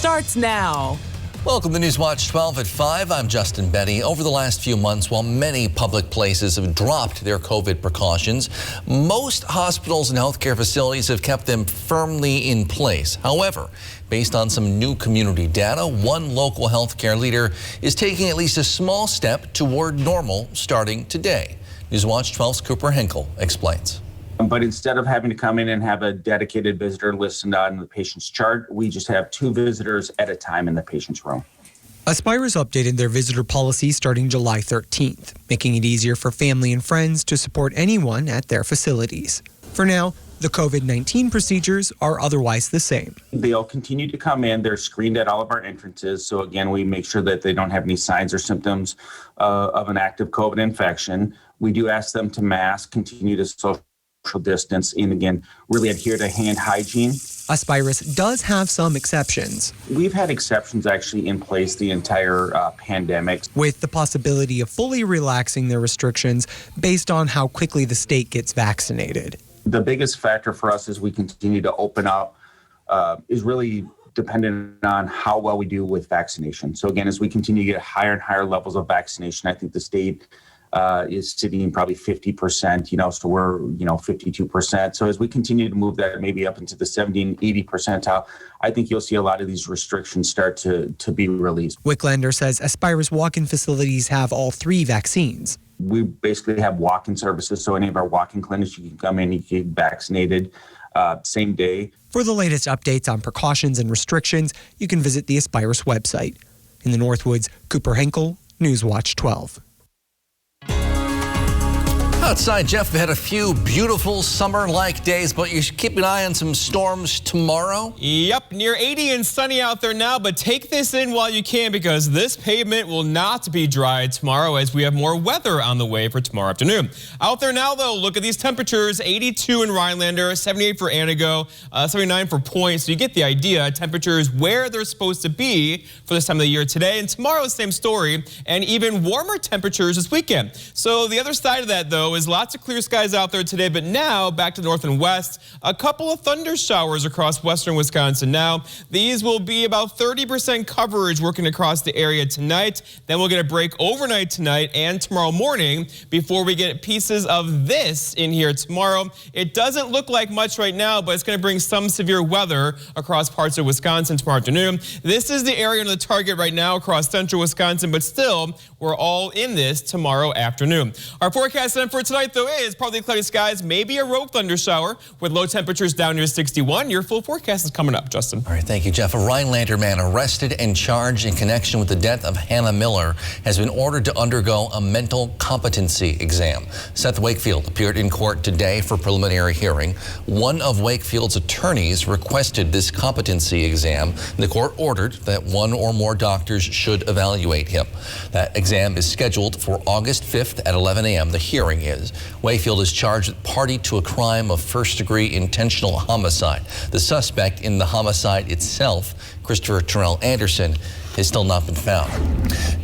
starts now. Welcome to Newswatch 12 at 5. I'm Justin Betty. Over the last few months, while many public places have dropped their COVID precautions, most hospitals and healthcare facilities have kept them firmly in place. However, based on some new community data, one local healthcare leader is taking at least a small step toward normal starting today. Newswatch 12's Cooper Henkel explains. But instead of having to come in and have a dedicated visitor listed on the patient's chart, we just have 2 visitors at a time in the patient's room. Aspira's updated their visitor policy starting July 13th, making it easier for family and friends to support anyone at their facilities. For now, the COVID-19 procedures are otherwise the same. They'll continue to come in. They're screened at all of our entrances. So again, we make sure that they don't have any signs or symptoms of an active COVID infection. We do ask them to mask, continue to social distance, and again, really adhere to hand hygiene. Aspirus does have some exceptions. We've had exceptions actually in place the entire pandemic, with the possibility of fully relaxing their restrictions based on how quickly the state gets vaccinated. The biggest factor for us as we continue to open up is really dependent on how well we do with vaccination. So again, as we continue to get higher and higher levels of vaccination, I think the state is sitting probably 50%, so we're, 52%. So as we continue to move that maybe up into the 70 and 80 percentile, I think you'll see a lot of these restrictions start to be released. Wicklander says Aspirus walk-in facilities have all 3 vaccines. We basically have walk-in services. So any of our walk-in clinics, you can come in, you can get vaccinated same day. For the latest updates on precautions and restrictions, you can visit the Aspirus website. In the Northwoods, Cooper Henkel, Newswatch 12. Outside, Jeff, we had a few beautiful summer-like days, but you should keep an eye on some storms tomorrow. Yep, near 80 and sunny out there now, but take this in while you can because this pavement will not be dry tomorrow as we have more weather on the way for tomorrow afternoon. Out there now, though, look at these temperatures, 82 in Rhinelander, 78 for Antigo, 79 for Point, so you get the idea. Temperatures where they're supposed to be for this time of the year today, and tomorrow, same story, and even warmer temperatures this weekend. So the other side of that, though, is lots of clear skies out there today, but now back to the north and west, a couple of thunder showers across western Wisconsin now. These will be about 30% coverage working across the area tonight. Then we'll get a break overnight tonight and tomorrow morning before we get pieces of this in here tomorrow. It doesn't look like much right now, but it's going to bring some severe weather across parts of Wisconsin tomorrow afternoon. This is the area under the target right now across central Wisconsin, but still, we're all in this tomorrow afternoon. Our forecast then for tonight, though, is partly cloudy skies, maybe a rogue thunder shower with low temperatures down near 61. Your full forecast is coming up, Justin. All right, thank you, Jeff. A Rhinelander man arrested and charged in connection with the death of Hannah Miller has been ordered to undergo a mental competency exam. Seth Wakefield appeared in court today for preliminary hearing. One of Wakefield's attorneys requested this competency exam. The court ordered that one or more doctors should evaluate him. That exam is scheduled for August 5th at 11 a.m. The hearing is. Wayfield is charged with party to a crime of first-degree intentional homicide. The suspect in the homicide itself, Christopher Terrell Anderson, has still not been found.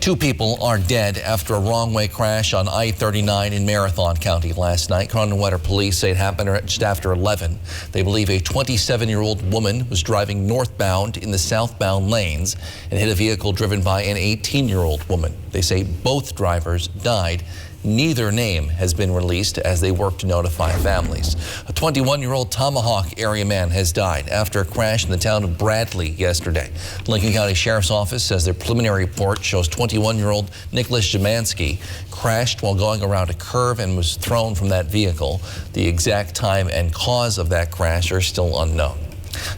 2 people are dead after a wrong-way crash on I-39 in Marathon County last night. Connecticut police say it happened just after 11. They believe a 27-year-old woman was driving northbound in the southbound lanes and hit a vehicle driven by an 18-year-old woman. They say both drivers died. Neither name has been released as they work to notify families. A 21-year-old Tomahawk area man has died after a crash in the town of Bradley yesterday. Lincoln County Sheriff's Office says their preliminary report shows 21-year-old Nicholas Jamansky crashed while going around a curve and was thrown from that vehicle. The exact time and cause of that crash are still unknown.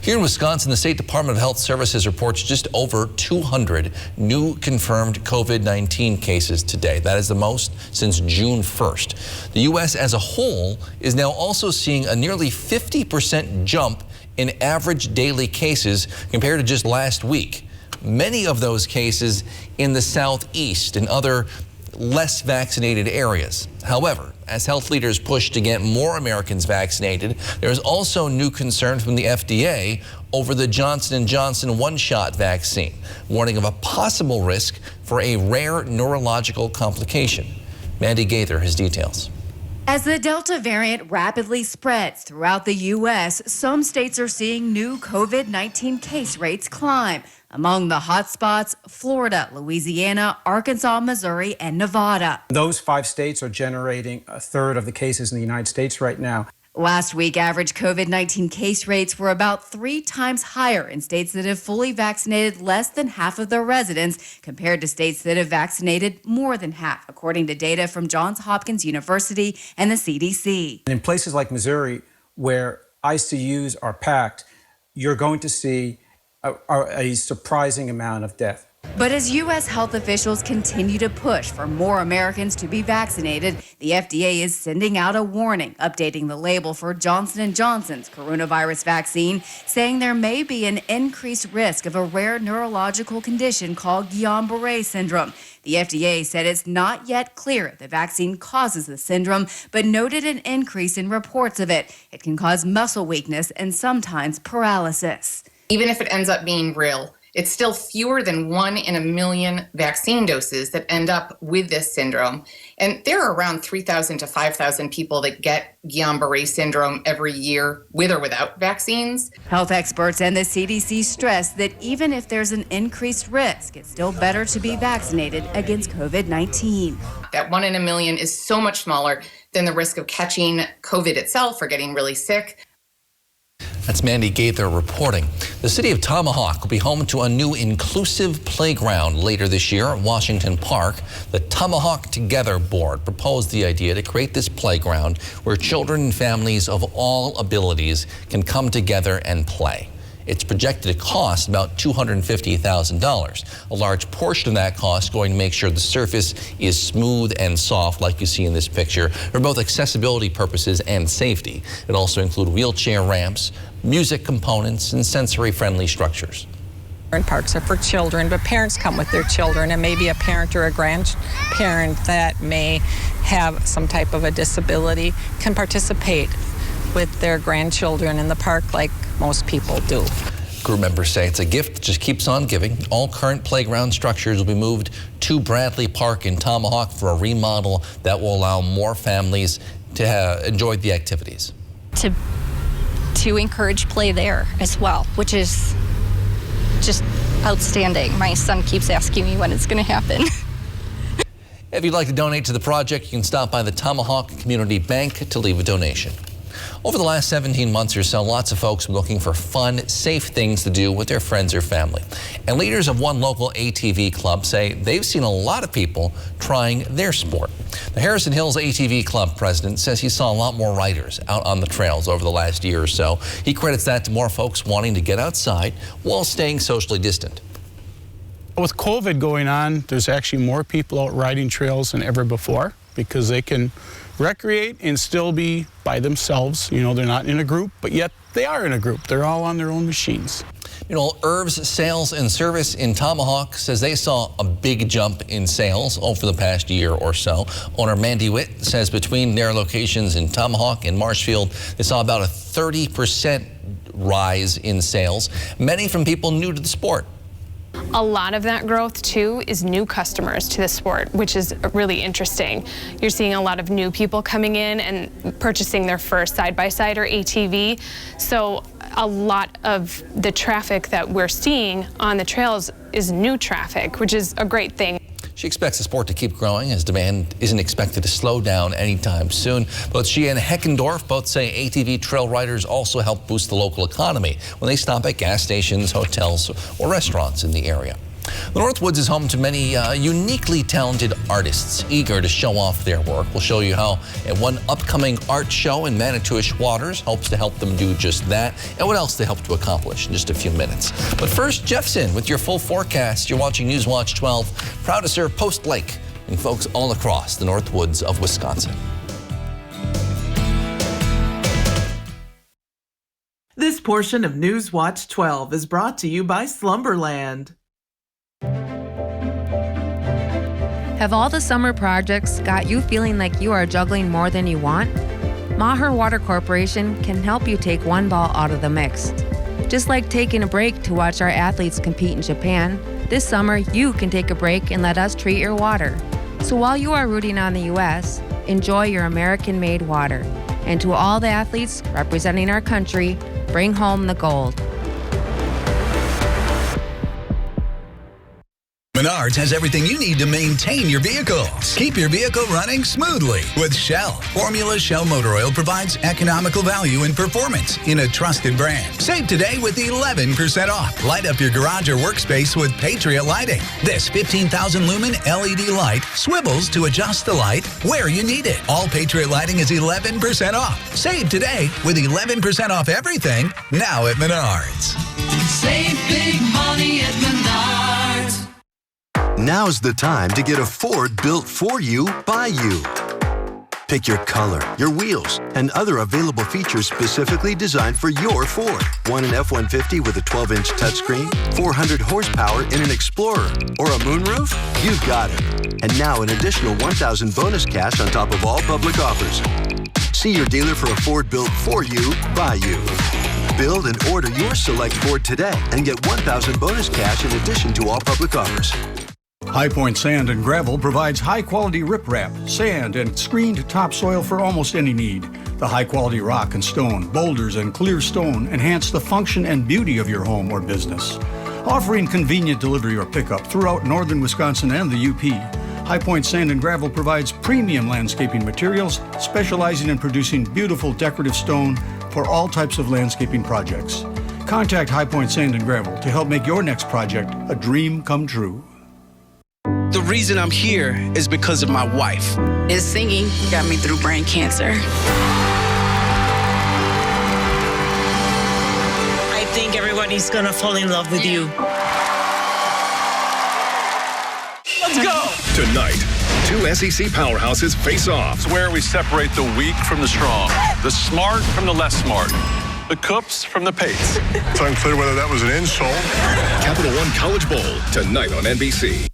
Here in Wisconsin, the State Department of Health Services reports just over 200 new confirmed COVID-19 cases today. That is the most since June 1st. The U.S. as a whole is now also seeing a nearly 50% jump in average daily cases compared to just last week. Many of those cases in the southeast and other less vaccinated areas. However, as health leaders push to get more Americans vaccinated, there is also new concern from the FDA over the Johnson & Johnson one-shot vaccine, warning of a possible risk for a rare neurological complication. Mandy Gaither has details. As the Delta variant rapidly spreads throughout the U.S., some states are seeing new COVID-19 case rates climb. Among the hotspots, Florida, Louisiana, Arkansas, Missouri, and Nevada. Those 5 states are generating a third of the cases in the United States right now. Last week, average COVID-19 case rates were about 3 times higher in states that have fully vaccinated less than half of their residents compared to states that have vaccinated more than half, according to data from Johns Hopkins University and the CDC. In places like Missouri, where ICUs are packed, you're going to see a surprising amount of death. But as U.S. health officials continue to push for more Americans to be vaccinated, the FDA is sending out a warning, updating the label for Johnson & Johnson's coronavirus vaccine, saying there may be an increased risk of a rare neurological condition called Guillain-Barré syndrome. The FDA said it's not yet clear if the vaccine causes the syndrome, but noted an increase in reports of it. It can cause muscle weakness and sometimes paralysis. Even if it ends up being real, it's still fewer than 1 in a million vaccine doses that end up with this syndrome. And there are around 3,000 to 5,000 people that get Guillain-Barré syndrome every year with or without vaccines. Health experts and the CDC stress that even if there's an increased risk, it's still better to be vaccinated against COVID-19. That 1 in a million is so much smaller than the risk of catching COVID itself or getting really sick. That's Mandy Gaither reporting. The city of Tomahawk will be home to a new inclusive playground later this year at Washington Park. The Tomahawk Together board proposed the idea to create this playground where children and families of all abilities can come together and play. It's projected to cost about $250,000. A large portion of that cost going to make sure the surface is smooth and soft, like you see in this picture, for both accessibility purposes and safety. It also includes wheelchair ramps, music components, and sensory-friendly structures. Parks are for children, but parents come with their children, and maybe a parent or a grandparent that may have some type of a disability can participate with their grandchildren in the park like most people do. Group members say it's a gift that just keeps on giving. All current playground structures will be moved to Bradley Park in Tomahawk for a remodel that will allow more families to enjoy the activities. To encourage play there as well, which is just outstanding. My son keeps asking me when it's going to happen. If you'd like to donate to the project, you can stop by the Tomahawk Community Bank to leave a donation. Over the last 17 months or so, lots of folks were looking for fun, safe things to do with their friends or family. And leaders of one local ATV club say they've seen a lot of people trying their sport. The Harrison Hills ATV Club president says he saw a lot more riders out on the trails over the last year or so. He credits that to more folks wanting to get outside while staying socially distant. With COVID going on, there's actually more people out riding trails than ever before because they can recreate and still be by themselves. You know, they're not in a group, but yet they are in a group. They're all on their own machines. You know, Irv's Sales and Service in Tomahawk says they saw a big jump in sales over the past year or so. Owner Mandy Witt says between their locations in Tomahawk and Marshfield, they saw about a 30% rise in sales, many from people new to the sport. A lot of that growth, too, is new customers to the sport, which is really interesting. You're seeing a lot of new people coming in and purchasing their first side-by-side or ATV. So a lot of the traffic that we're seeing on the trails is new traffic, which is a great thing. She expects the sport to keep growing as demand isn't expected to slow down anytime soon. Both she and Heckendorf both say ATV trail riders also help boost the local economy when they stop at gas stations, hotels, or restaurants in the area. The Northwoods is home to many uniquely talented artists eager to show off their work. We'll show you how one upcoming art show in Manitowish Waters hopes to help them do just that, and what else they hope to accomplish in just a few minutes. But first, Jeff's in with your full forecast. You're watching Newswatch 12, proud to serve Post Lake and folks all across the Northwoods of Wisconsin. This portion of Newswatch 12 is brought to you by Slumberland. Have all the summer projects got you feeling like you are juggling more than you want? Maher Water Corporation can help you take one ball out of the mix. Just like taking a break to watch our athletes compete in Japan, this summer you can take a break and let us treat your water. So while you are rooting on the U.S., enjoy your American-made water. And to all the athletes representing our country, bring home the gold. Menards has everything you need to maintain your vehicles. Keep your vehicle running smoothly with Shell. Formula Shell Motor Oil provides economical value and performance in a trusted brand. Save today with 11% off. Light up your garage or workspace with Patriot Lighting. This 15,000 lumen LED light swivels to adjust the light where you need it. All Patriot Lighting is 11% off. Save today with 11% off everything now at Menards. Save big money at Menards. Now's the time to get a Ford built for you, by you. Pick your color, your wheels, and other available features specifically designed for your Ford. Want an F-150 with a 12-inch touchscreen, 400 horsepower in an Explorer, or a moonroof? You've got it. And now an additional $1,000 bonus cash on top of all public offers. See your dealer for a Ford built for you, by you. Build and order your select Ford today and get $1,000 bonus cash in addition to all public offers. High Point Sand and Gravel provides high-quality riprap, sand, and screened topsoil for almost any need. The high-quality rock and stone, boulders, and clear stone enhance the function and beauty of your home or business. Offering convenient delivery or pickup throughout northern Wisconsin and the UP, High Point Sand and Gravel provides premium landscaping materials, specializing in producing beautiful decorative stone for all types of landscaping projects. Contact High Point Sand and Gravel to help make your next project a dream come true. The reason I'm here is because of my wife. And singing got me through brain cancer. I think everybody's gonna fall in love with you. Let's go! Tonight, two SEC powerhouses face off. It's where we separate the weak from the strong, the smart from the less smart, the Coops from the Pates. It's unclear whether that was an insult. Capital One College Bowl, tonight on NBC.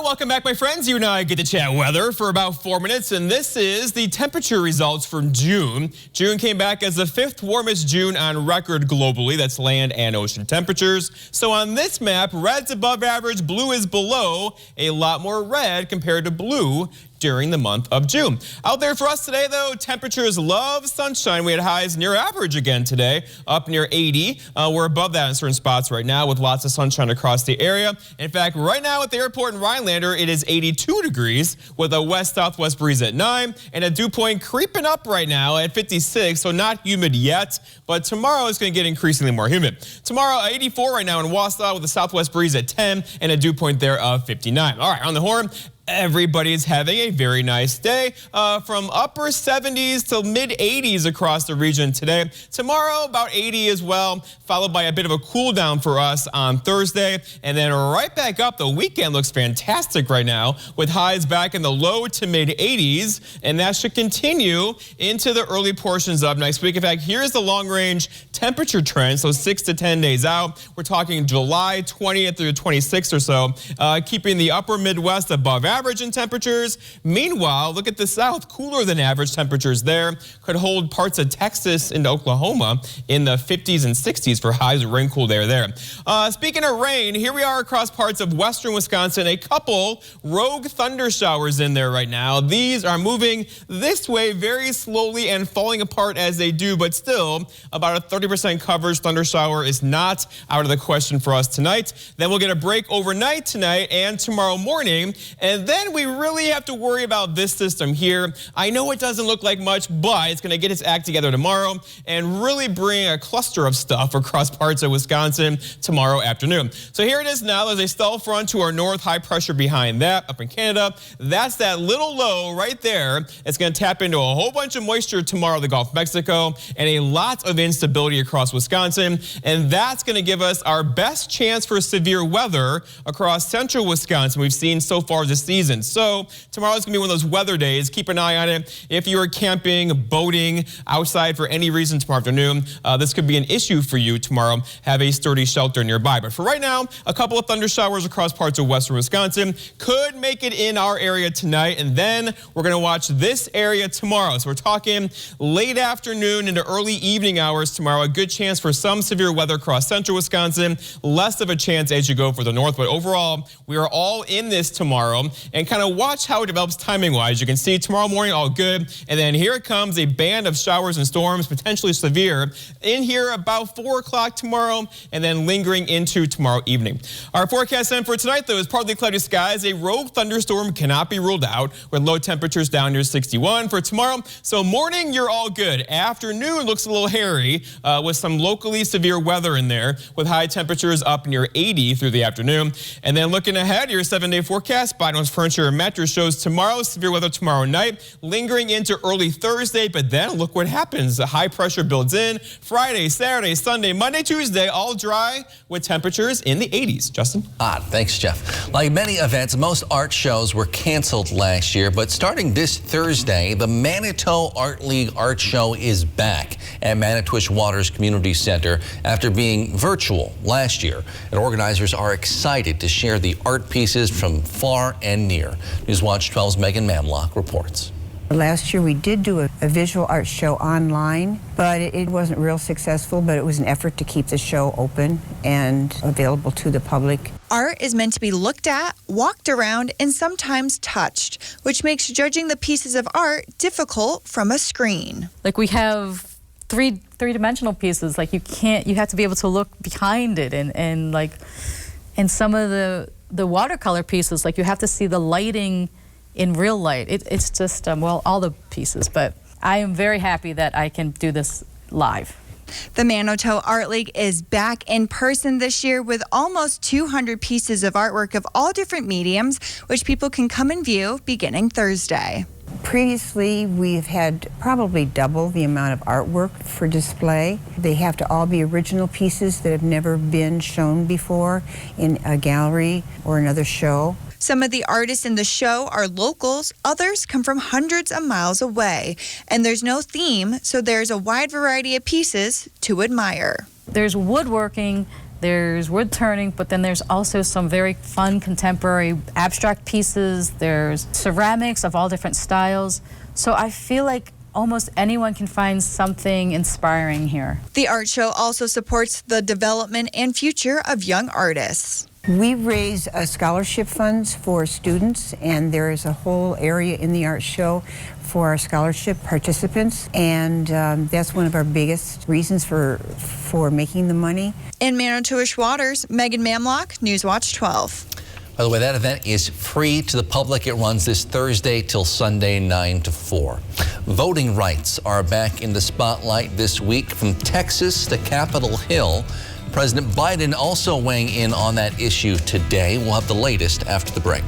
Welcome back, my friends. You and I get to chat weather for about 4 minutes, and this is the temperature results from June. June came back as the 5th warmest June on record globally. That's land and ocean temperatures. So on this map, red's above average, blue is below. A lot more red compared to blue during the month of June. Out there for us today, though, temperatures love sunshine. We had highs near average again today, up near 80. We're above that in certain spots right now with lots of sunshine across the area. In fact, right now at the airport in Rhinelander, it is 82 degrees with a west-southwest breeze at 9 and a dew point creeping up right now at 56, so not humid yet, but tomorrow is going to get increasingly more humid. Tomorrow, 84 right now in Wausau with a southwest breeze at 10 and a dew point there of 59. All right, on the horn, everybody's having a very nice day, from upper 70s to mid 80s across the region today. Tomorrow, about 80 as well, followed by a bit of a cool down for us on Thursday. And then right back up. The weekend looks fantastic right now with highs back in the low to mid 80s. And that should continue into the early portions of next week. In fact, here's the long range temperature trend. So 6 to 10 days out. We're talking July 20th through 26th or so, keeping the upper Midwest above average in temperatures. Meanwhile, look at the south, cooler than average temperatures there. Could hold parts of Texas into Oklahoma in the 50s and 60s for highs. Rain cool there. Speaking of rain, here we are across parts of western Wisconsin. A couple rogue thunder showers in there right now. These are moving this way very slowly and falling apart as they do, but still about a 30% coverage. Thunder shower is not out of the question for us tonight. Then we'll get a break overnight tonight and tomorrow morning. And then we really have to worry about this system here. I know it doesn't look like much, but it's going to get its act together tomorrow and really bring a cluster of stuff across parts of Wisconsin tomorrow afternoon. So here it is now. There's a stall front to our north, high pressure behind that up in Canada. That's that little low right there. It's going to tap into a whole bunch of moisture tomorrow in the Gulf of Mexico and a lot of instability across Wisconsin. And that's going to give us our best chance for severe weather across central Wisconsin we've seen so far this season. So tomorrow's going to be one of those weather days. Keep an eye on it. If you are camping, boating outside for any reason tomorrow afternoon, this could be an issue for you tomorrow. Have a sturdy shelter nearby. But for right now, a couple of thunder showers across parts of western Wisconsin could make it in our area tonight. And then we're going to watch this area tomorrow. So we're talking late afternoon into early evening hours tomorrow. A good chance for some severe weather across central Wisconsin. Less of a chance as you go for the north. But overall, we are all in this tomorrow. and kind of watch how it develops timing-wise. You can see tomorrow morning all good, and then here it comes, a band of showers and storms, potentially severe, in here about 4 o'clock tomorrow, and then lingering into tomorrow evening. Our forecast then for tonight, though, is partly cloudy skies. A rogue thunderstorm cannot be ruled out, with low temperatures down near 61 for tomorrow. So morning, you're all good. Afternoon looks a little hairy, with some locally severe weather in there, with high temperatures up near 80 through the afternoon. And then looking ahead, your 7-day forecast, Bino's Furniture and Mattress shows tomorrow, severe weather tomorrow night, lingering into early Thursday, but then look what happens. The high pressure builds in. Friday, Saturday, Sunday, Monday, Tuesday, all dry with temperatures in the 80s. Justin? Thanks, Jeff. Like many events, most art shows were canceled last year, but starting this Thursday, the Manitou Art League Art Show is back at Manitowish Waters Community Center after being virtual last year. And organizers are excited to share the art pieces from far and near. Newswatch 12's Megan Mamlock reports. Last year we did do a visual art show online, but it wasn't real successful, but it was an effort to keep the show open and available to the public. Art is meant to be looked at, walked around, and sometimes touched, which makes judging the pieces of art difficult from a screen. Like we have three-dimensional pieces, like you have to be able to look behind it, and some of the watercolor pieces, like you have to see the lighting in real light. It's just, well, all the pieces, but I am very happy that I can do this live. The Manitou Art League is back in person this year with almost 200 pieces of artwork of all different mediums, which people can come and view beginning Thursday. Previously, we've had probably double the amount of artwork for display. They have to all be original pieces that have never been shown before in a gallery or another show. Some of the artists in the show are locals, others come from hundreds of miles away. And there's no theme, so there's a wide variety of pieces to admire. There's woodworking, there's wood turning, but then there's also some very fun contemporary abstract pieces. There's ceramics of all different styles. So I feel like almost anyone can find something inspiring here. The art show also supports the development and future of young artists. We raise scholarship funds for students, and there is a whole area in the art show for our scholarship participants, and that's one of our biggest reasons for making the money. In Manitowish Waters, Megan Mamlock, Newswatch 12. By the way, that event is free to the public. It runs this Thursday till Sunday, 9 to 4. Voting rights are back in the spotlight this week. From Texas to Capitol Hill, President Biden also weighing in on that issue today. We'll have the latest after the break.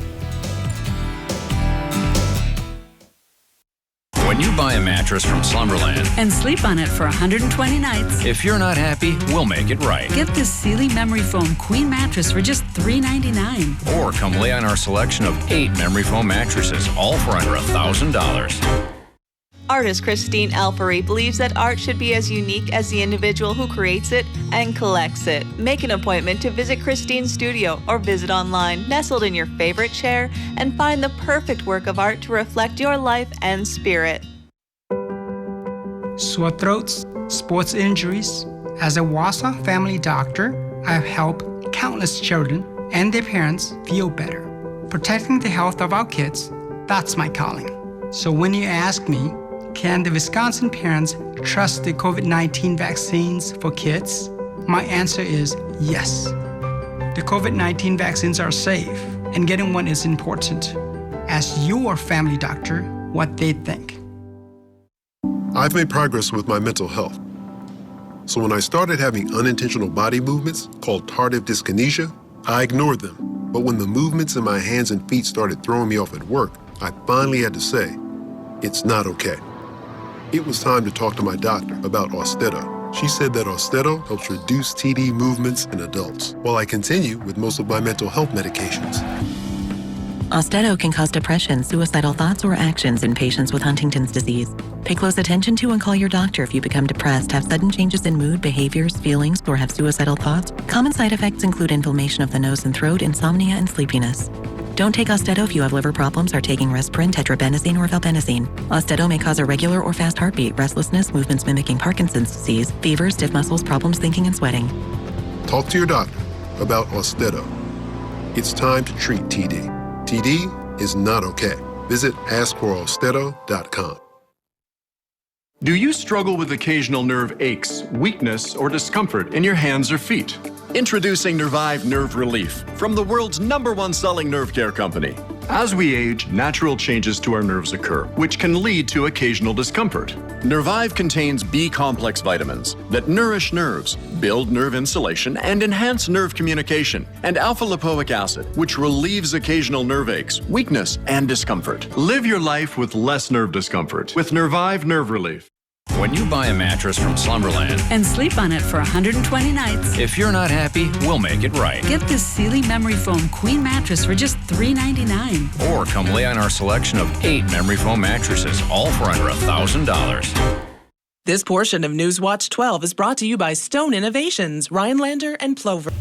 When you buy a mattress from Slumberland and sleep on it for 120 nights, if you're not happy, we'll make it right. Get this Sealy Memory Foam Queen mattress for just $399. Or come lay on our selection of 8 memory foam mattresses, all for under $1,000. Artist Christine Alpery believes that art should be as unique as the individual who creates it and collects it. Make an appointment to visit Christine's studio or visit online, nestled in your favorite chair, and find the perfect work of art to reflect your life and spirit. Sore throats, sports injuries. As a Wausau family doctor, I have helped countless children and their parents feel better. Protecting the health of our kids, that's my calling. So when you ask me, can the Wisconsin parents trust the COVID-19 vaccines for kids? My answer is yes. The COVID-19 vaccines are safe, and getting one is important. Ask your family doctor what they think. I've made progress with my mental health. So when I started having unintentional body movements called tardive dyskinesia, I ignored them. But when the movements in my hands and feet started throwing me off at work, I finally had to say, it's not okay. It was time to talk to my doctor about Austedo. She said that Austedo helps reduce TD movements in adults, while I continue with most of my mental health medications. Austedo can cause depression, suicidal thoughts, or actions in patients with Huntington's disease. Pay close attention to and call your doctor if you become depressed, have sudden changes in mood, behaviors, feelings, or have suicidal thoughts. Common side effects include inflammation of the nose and throat, insomnia, and sleepiness. Don't take Austedo if you have liver problems, are taking Resprin, tetrabenazine, or valbenazine. Austedo may cause irregular or fast heartbeat, restlessness, movements mimicking Parkinson's disease, fever, stiff muscles, problems thinking, and sweating. Talk to your doctor about Austedo. It's time to treat TD. TD is not okay. Visit askforalstedo.com. Do you struggle with occasional nerve aches, weakness, or discomfort in your hands or feet? Introducing Nervive Nerve Relief from the world's #1 selling nerve care company. As we age, natural changes to our nerves occur, which can lead to occasional discomfort. Nervive contains B-complex vitamins that nourish nerves, build nerve insulation, and enhance nerve communication, and alpha-lipoic acid, which relieves occasional nerve aches, weakness, and discomfort. Live your life with less nerve discomfort with Nervive Nerve Relief. When you buy a mattress from Slumberland And sleep on it for 120 nights. if you're not happy, we'll make it right. Get this Sealy Memory Foam Queen mattress for just $399. Or come lay on our selection of 8 memory foam mattresses, all for under $1,000. This portion of Newswatch 12 is brought to you by Stone Innovations, Rhinelander and Plover.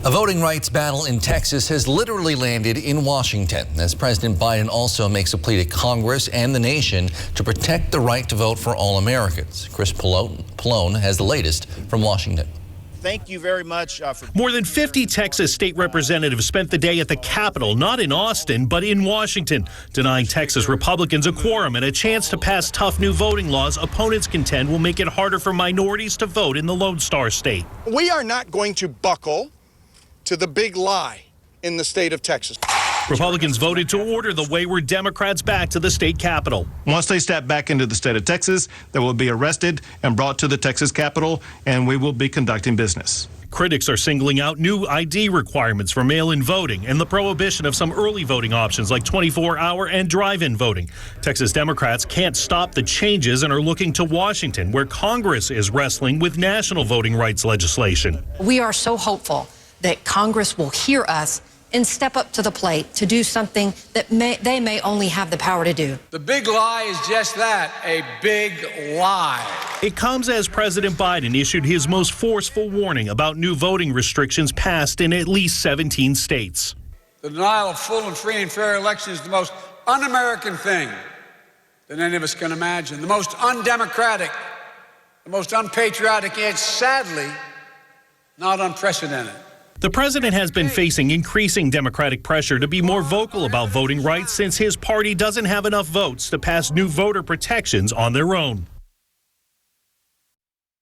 A voting rights battle in Texas has literally landed in Washington as President Biden also makes a plea to Congress and the nation to protect the right to vote for all Americans. Chris Pallone has the latest from Washington. Thank you very much. More than 50 Texas state representatives spent the day at the Capitol, not in Austin, but in Washington, denying Texas Republicans a quorum and a chance to pass tough new voting laws opponents contend will make it harder for minorities to vote in the Lone Star State. We are not going to buckle to the big lie in the state of Texas. Republicans voted to order the wayward Democrats back to the state capitol. Once they step back into the state of Texas, they will be arrested and brought to the Texas Capitol, and we will be conducting business. Critics are singling out new ID requirements for mail-in voting and the prohibition of some early voting options like 24-hour and drive-in voting. Texas Democrats can't stop the changes and are looking to Washington, where Congress is wrestling with national voting rights legislation. We are so hopeful that Congress will hear us and step up to the plate to do something that they may only have the power to do. The big lie is just that, a big lie. It comes as President Biden issued his most forceful warning about new voting restrictions passed in at least 17 states. The denial of full and free and fair elections is the most un-American thing that any of us can imagine, the most undemocratic, the most unpatriotic, and sadly, not unprecedented. The president has been facing increasing Democratic pressure to be more vocal about voting rights since his party doesn't have enough votes to pass new voter protections on their own.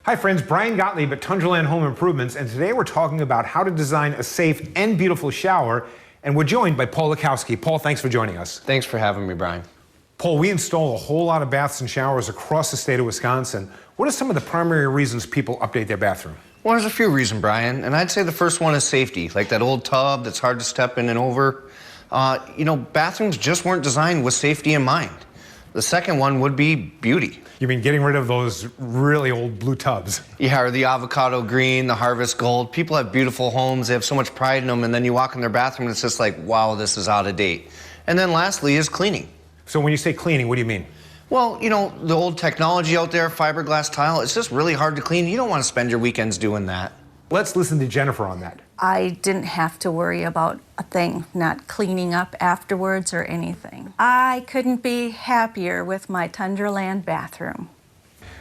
Hi friends, Brian Gottlieb at Tundraland Home Improvements, and today we're talking about how to design a safe and beautiful shower, and we're joined by Paul Lukowski. Paul, thanks for joining us. Thanks for having me, Brian. Paul, we install a whole lot of baths and showers across the state of Wisconsin. What are some of the primary reasons people update their bathroom? Well, there's a few reasons, Brian, and I'd say the first one is safety, like that old tub that's hard to step in and over. Bathrooms just weren't designed with safety in mind. The second one would be beauty. You mean getting rid of those really old blue tubs? Yeah, or the avocado green, the harvest gold. People have beautiful homes, they have so much pride in them, and then you walk in their bathroom and it's just like, wow, this is out of date. And then lastly is cleaning. So when you say cleaning, what do you mean? Well, the old technology out there, fiberglass tile, it's just really hard to clean. You don't want to spend your weekends doing that. Let's listen to Jennifer on that. I didn't have to worry about a thing, not cleaning up afterwards or anything. I couldn't be happier with my Tundraland bathroom.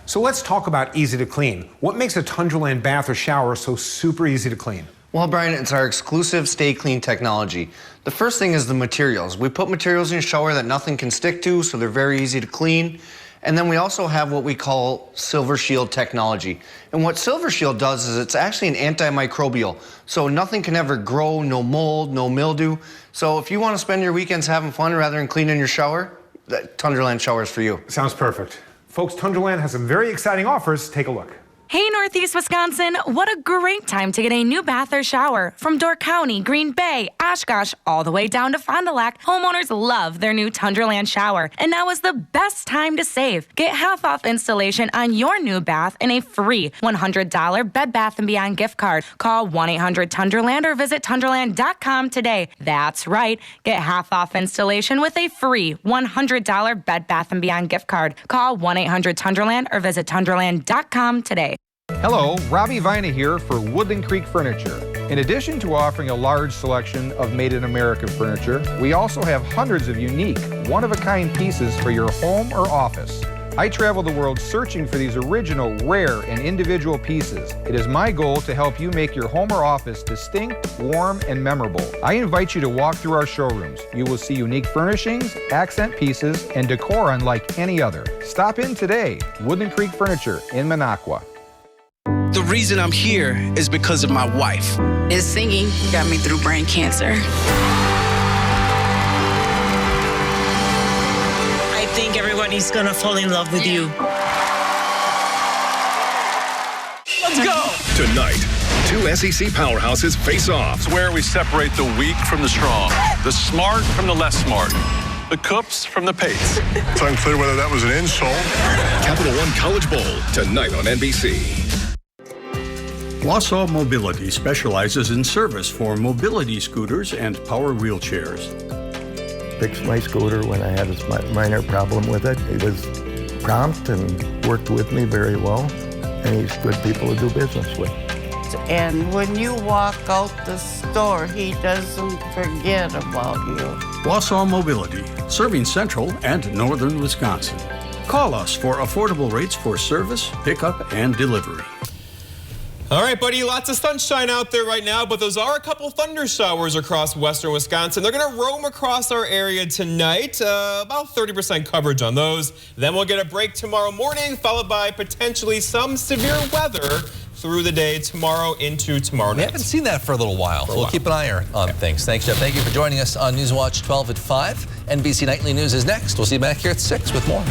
So let's talk about easy to clean. What makes a Tundraland bath or shower so super easy to clean? Well, Brian, it's our exclusive Stay Clean technology. The first thing is the materials. We put materials in your shower that nothing can stick to, so they're very easy to clean. And then we also have what we call Silver Shield technology. And what Silver Shield does is it's actually an antimicrobial, so nothing can ever grow, no mold, no mildew. So if you want to spend your weekends having fun rather than cleaning your shower, that Tundraland shower is for you. Sounds perfect. Folks, Tundraland has some very exciting offers. Take a look. Hey, Northeast Wisconsin, what a great time to get a new bath or shower. From Door County, Green Bay, Oshkosh, all the way down to Fond du Lac, homeowners love their new Tundraland shower. And now is the best time to save. Get half off installation on your new bath and a free $100 Bed Bath & Beyond gift card. Call 1-800-TUNDRALAND or visit tundraland.com today. That's right. Get half off installation with a free $100 Bed Bath & Beyond gift card. Call 1-800-TUNDRALAND or visit tundraland.com today. Hello, Robbie Vina here for Woodland Creek Furniture. In addition to offering a large selection of made-in-America furniture, we also have hundreds of unique, one-of-a-kind pieces for your home or office. I travel the world searching for these original, rare, and individual pieces. It is my goal to help you make your home or office distinct, warm, and memorable. I invite you to walk through our showrooms. You will see unique furnishings, accent pieces, and decor unlike any other. Stop in today. Woodland Creek Furniture in Minocqua. The reason I'm here is because of my wife. His singing got me through brain cancer. I think everybody's gonna fall in love with you. Let's go! Tonight, two SEC powerhouses face off. It's where we separate the weak from the strong, the smart from the less smart, the Coops from the Pates. It's unclear whether that was an insult. Capital One College Bowl, tonight on NBC. Wausau Mobility specializes in service for mobility scooters and power wheelchairs. Fixed my scooter when I had a minor problem with it. He was prompt and worked with me very well, and he's good people to do business with. And when you walk out the store, he doesn't forget about you. Wausau Mobility, serving central and northern Wisconsin. Call us for affordable rates for service, pickup, and delivery. All right, buddy, lots of sunshine out there right now, but those are a couple thunder showers across western Wisconsin. They're going to roam across our area tonight, about 30% coverage on those. Then we'll get a break tomorrow morning, followed by potentially some severe weather through the day tomorrow into tomorrow night. We haven't seen that for a little while, so we'll keep an eye on things. Thanks, Jeff. Thank you for joining us on Newswatch 12 at 5. NBC Nightly News is next. We'll see you back here at 6 with more.